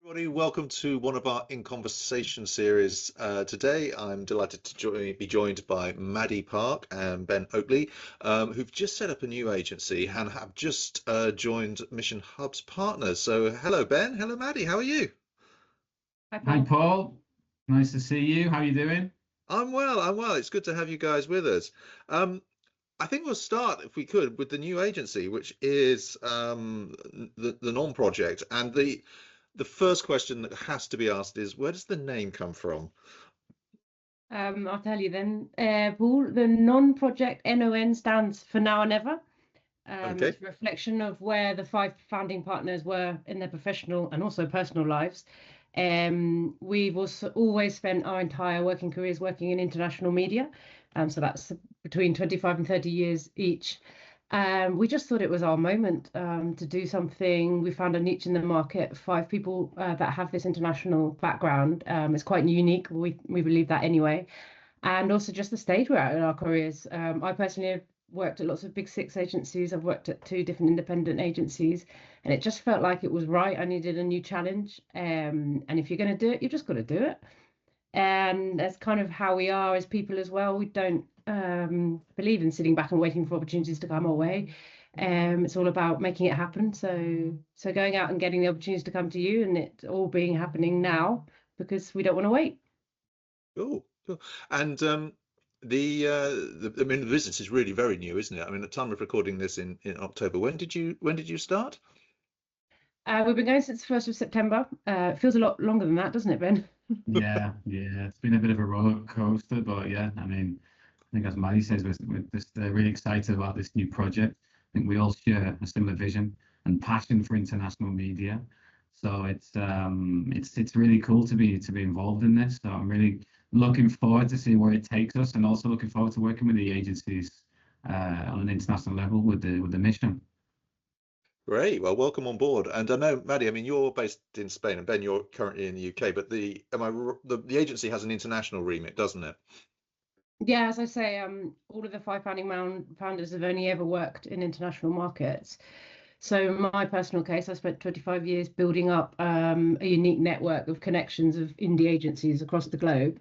Everybody, welcome to one of our In Conversation series. Today, I'm delighted to be joined by Maddy Park and Ben Oakley, who've just set up a new agency and have just joined Mission Hub's partners. So, hello, Ben. Hello, Maddy. How are you? Hi, Hi, Paul. Paul. Nice to see you. How are you doing? I'm well. I'm well. It's good to have you guys with us. Um, I think we'll start, if we could, with the new agency, which is the NoN project. And the first question that has to be asked is, where does the name come from? I'll tell you then, Paul. The NoN project, NoN, stands for Now or Never. Okay. It's a reflection of where the 5 founding partners were in their professional and also personal lives. We've also always spent our entire working careers working in international media, so that's between 25 and 30 years each. We just thought it was our moment to do something. We found a niche in the market, 5 people that have this international background. It's quite unique. We believe that anyway. And also just the stage we're at in our careers. I personally have worked at lots of big 6 agencies. I've worked at 2 different independent agencies, and it just felt like it was right. I needed a new challenge. And if you're going to do it, you just got to do it. And that's kind of how we are as people as well. We don't believe in sitting back and waiting for opportunities to come our way. It's all about making it happen. So going out and getting the opportunities to come to you, and it all being happening now because we don't want to wait. Cool, cool. And I mean, the business is really very new, isn't it? I mean, at the time of recording this in October, when did you start? We've been going since the 1st of September. It feels a lot longer than that, doesn't it, Ben? Yeah, it's been a bit of a roller coaster, but yeah, I mean, I think as Maddy says, we're just really excited about this new project. I think we all share a similar vision and passion for international media. So it's really cool to be involved in this. So I'm really looking forward to seeing where it takes us, and also looking forward to working with the agencies on an international level with the mission. Great. Well, welcome on board. And I know, Maddy, I mean, you're based in Spain, and Ben, you're currently in the UK, but the agency has an international remit, doesn't it? Yeah, as I say, all of the 5 founders have only ever worked in international markets. So in my personal case, I spent 25 years building up a unique network of connections of indie agencies across the globe,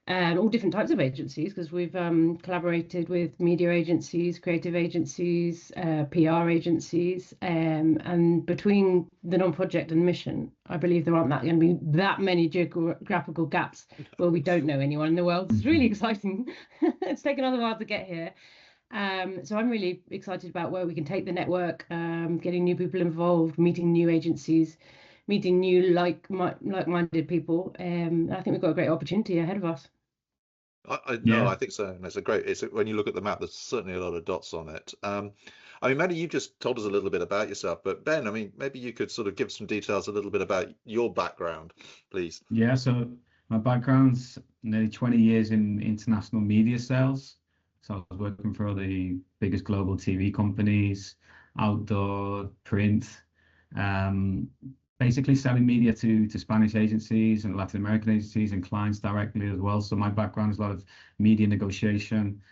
and all different types of agencies, because we've collaborated with media agencies, creative agencies, PR agencies, and between the NoN project and Mission, I believe there aren't going to be that many geographical gaps where we don't know anyone in the world. It's really exciting. It's taken us a while to get here. So I'm really excited about where we can take the network, getting new people involved, meeting new agencies, meeting new like-minded people. I think we've got a great opportunity ahead of us. No, Yeah. I think so. And when you look at the map, there's certainly a lot of dots on it. I mean, Maddy, you've just told us a little bit about yourself, but Ben, I mean, maybe you could sort of give some details a little bit about your background, please. Yeah, so my background's nearly 20 years in international media sales. So I was working for all the biggest global TV companies, outdoor, print, um, basically selling media to Spanish agencies and Latin American agencies and clients directly as well. So my background is a lot of media negotiation,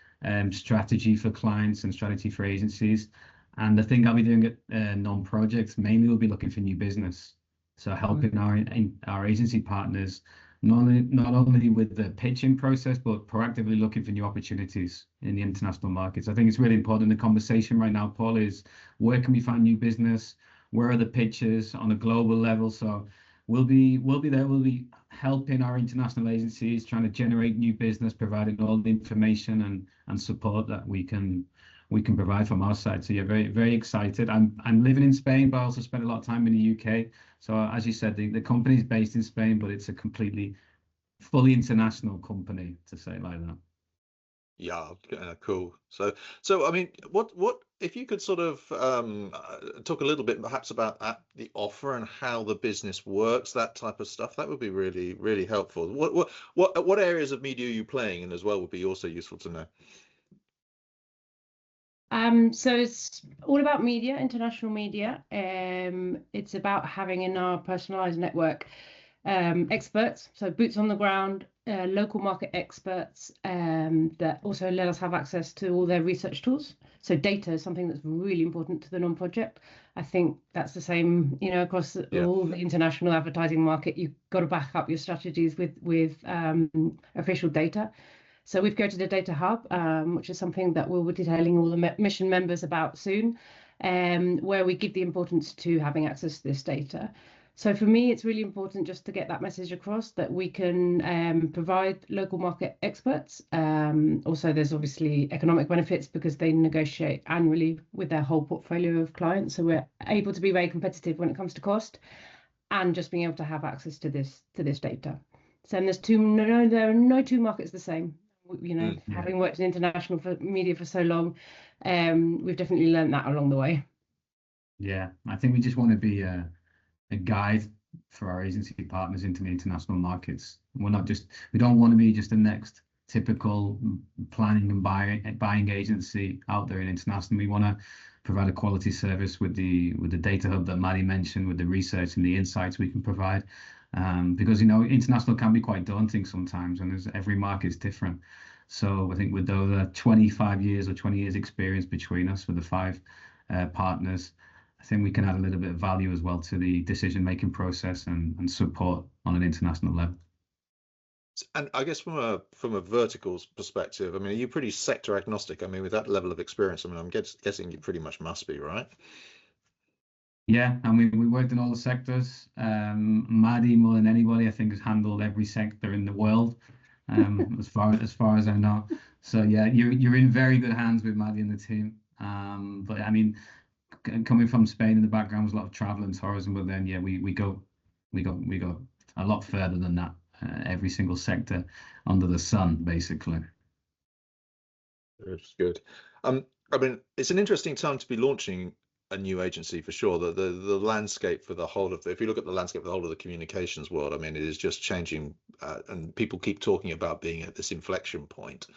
strategy for clients and strategy for agencies. And the thing I'll be doing at NoN projects mainly will be looking for new business. So helping our agency partners not only with the pitching process, but proactively looking for new opportunities in the international markets. I think it's really important. The conversation right now, Paul, is where can we find new business? Where are the pitches on a global level? So we'll be there. We'll be helping our international agencies, trying to generate new business, providing all the information and support that we can provide from our side. So yeah, very, very excited. I'm living in Spain, but I also spent a lot of time in the UK. So as you said, the company is based in Spain, but it's a completely fully international company, to say it like that. Yeah, cool. So I mean, what if you could sort of talk a little bit perhaps about the offer and how the business works, that type of stuff, that would be really, really helpful. What areas of media are you playing in as well would be also useful to know. So it's all about media, international media. It's about having in our personalized network experts, so boots on the ground, local market experts that also let us have access to all their research tools. So data is something that's really important to the NoN project. I think that's the same, across all the international advertising market. You've got to back up your strategies with official data. So we've created a data hub, which is something that we'll be detailing all the mission members about soon, where we give the importance to having access to this data. So for me, it's really important just to get that message across that we can provide local market experts. Also, there's obviously economic benefits because they negotiate annually with their whole portfolio of clients. So we're able to be very competitive when it comes to cost and just being able to have access to this data. So and there are no two markets the same. Having worked in international media for so long, we've definitely learned that along the way. Yeah, I think we just want to be a guide for our agency partners into the international markets. We don't want to be just the next typical planning and buying agency out there in international. We want to provide a quality service with the data hub that Maddy mentioned, with the research and the insights we can provide. Because international can be quite daunting sometimes, and every market is different. So I think with those 25 years or 20 years experience between us with the 5 partners, I think we can add a little bit of value as well to the decision-making process and support on an international level. And I guess from a verticals perspective, I mean, are you pretty sector agnostic? I mean, with that level of experience, I mean, I'm guessing you pretty much must be, right? Yeah, I mean, we worked in all the sectors. Maddy, more than anybody, I think, has handled every sector in the world, as far as I know. So yeah, you're in very good hands with Maddy and the team. But I mean, coming from Spain in the background was a lot of travel and tourism, but then yeah, we go a lot further than that. Every single sector under the sun, basically. That's good. I mean, it's an interesting time to be launching a new agency for sure. The landscape for the whole of if you look at the landscape for the whole of the communications world, I mean, it is just changing, and people keep talking about being at this inflection point.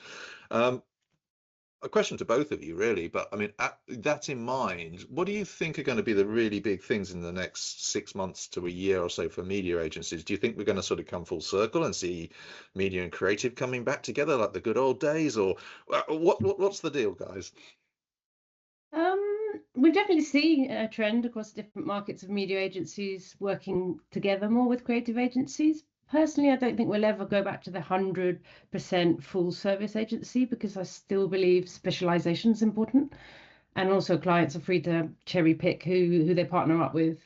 A question to both of you, really, but I mean, that in mind, what do you think are going to be the really big things in the next 6 months to a year or so for media agencies? Do you think we're going to sort of come full circle and see media and creative coming back together like the good old days, or what's the deal, guys? We definitely see a trend across different markets of media agencies working together more with creative agencies. Personally, I don't think we'll ever go back to the 100% full service agency because I still believe specialization is important. And also clients are free to cherry pick who they partner up with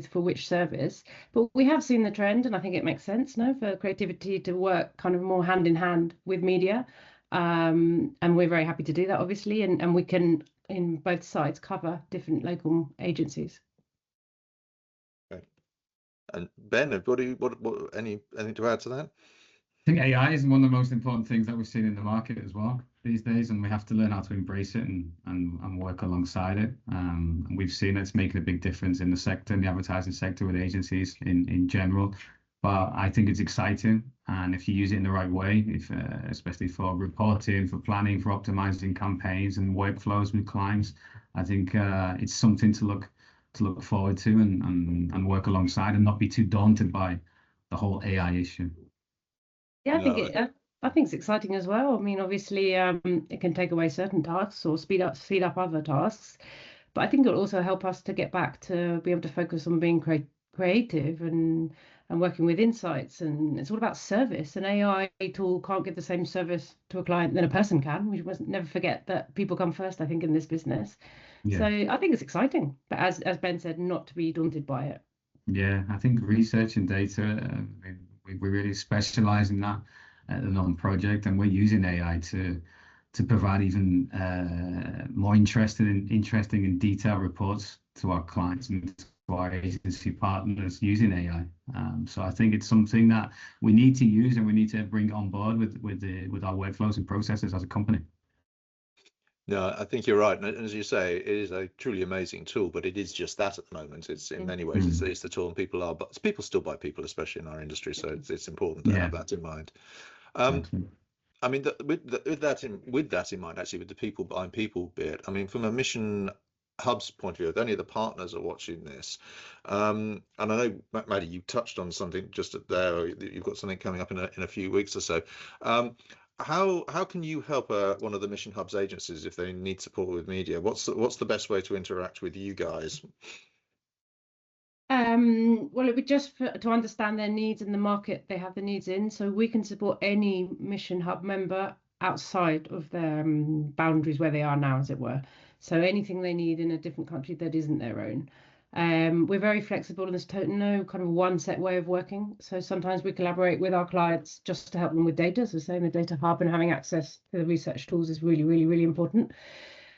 for which service. But we have seen the trend, and I think it makes sense now for creativity to work kind of more hand in hand with media. And we're very happy to do that, obviously. And we can, in both sides, cover different local agencies. And Ben, anything to add to that? I think AI is one of the most important things that we've seen in the market as well these days, and we have to learn how to embrace it and work alongside it. And we've seen it's making a big difference in the sector, in the advertising sector, with agencies in general. But I think it's exciting, and if you use it in the right way, especially for reporting, for planning, for optimizing campaigns and workflows with clients, I think it's something to look forward to and work alongside, and not be too daunted by the whole AI issue. Yeah, I think it's exciting as well. I mean, obviously, it can take away certain tasks or speed up other tasks, but I think it'll also help us to get back to be able to focus on being creative and working with insights. And it's all about service. An AI tool can't give the same service to a client than a person can. We must never forget that people come first, I think, in this business. Yeah. So I think it's exciting, but as Ben said, not to be daunted by it. Yeah, I think research and data, we really specialize in that at the NoN project, and we're using AI to provide even more interesting and detailed reports to our clients and to our agency partners using AI. So I think it's something that we need to use and we need to bring on board with our workflows and processes as a company. No, I think you're right. And as you say, it is a truly amazing tool, but it is just that at the moment. It's in many ways, it's the tool, and people still buy people, especially in our industry. So it's important to have that in mind. I mean, with that in mind, actually, with the people buying people bit, I mean, from a mission Hub's point of view, if any of the partners are watching this, and I know, Maddy, you touched on something just there. You've got something coming up in a few weeks or so. How can you help one of the Mission Hub's agencies if they need support with media? What's the best way to interact with you guys? Well, it would just to understand their needs and the market they have the needs in, so we can support any Mission Hub member outside of their boundaries where they are now, as it were. So anything they need in a different country that isn't their own. We're very flexible, and there's no kind of one set way of working. So sometimes we collaborate with our clients just to help them with data. So saying the data hub and having access to the research tools is really, really, really important.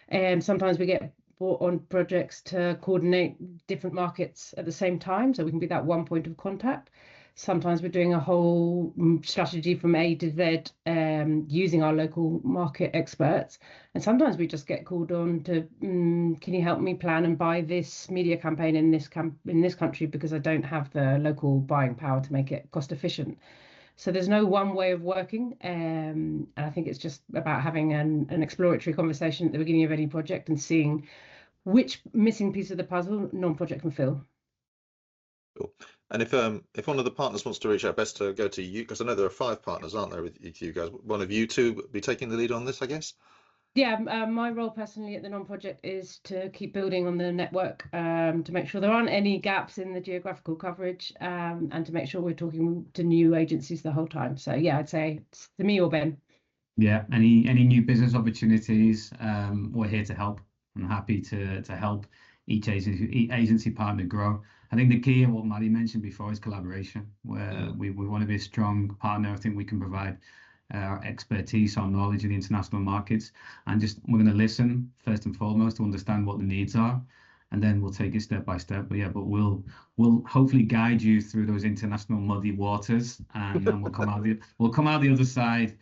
And sometimes we get brought on projects to coordinate different markets at the same time, so we can be that one point of contact. Sometimes we're doing a whole strategy from A to Z, using our local market experts. And sometimes we just get called on to, can you help me plan and buy this media campaign in this country because I don't have the local buying power to make it cost efficient. So there's no one way of working, and I think it's just about having an exploratory conversation at the beginning of any project and seeing which missing piece of the puzzle NoN project can fill. Cool. And if one of the partners wants to reach out, best to go to you, because I know there are 5 partners, aren't there, with you guys? One of you two be taking the lead on this, I guess? Yeah, my role personally at the NoN project is to keep building on the network, to make sure there aren't any gaps in the geographical coverage, and to make sure we're talking to new agencies the whole time. So yeah, I'd say it's to me or Ben. Yeah, any new business opportunities, we're here to help. I'm happy to help each agency partner grow. I think the key, and what Maddy mentioned before, is collaboration, where we want to be a strong partner. I think we can provide our expertise, our knowledge of the international markets, and we're going to listen first and foremost to understand what the needs are, and then we'll take it step by step. But we'll hopefully guide you through those international muddy waters, and then we'll come out the other side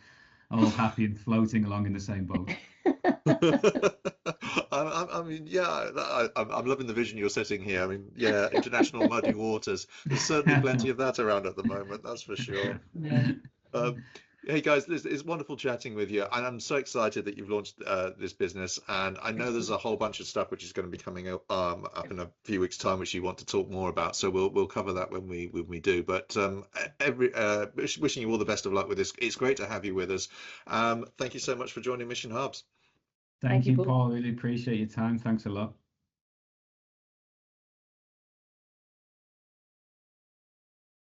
all happy and floating along in the same boat. I mean, yeah, I'm loving the vision you're setting here. I mean, yeah, international muddy waters. There's certainly plenty of that around at the moment, that's for sure. Yeah. Hey guys, it's wonderful chatting with you, and I'm so excited that you've launched this business. And I know there's a whole bunch of stuff which is going to be coming up in a few weeks' time, which you want to talk more about. So we'll cover that when we do. But wishing you all the best of luck with this. It's great to have you with us. Thank you so much for joining Mission Hubs. Thank you, Paul. Really appreciate your time. Thanks a lot.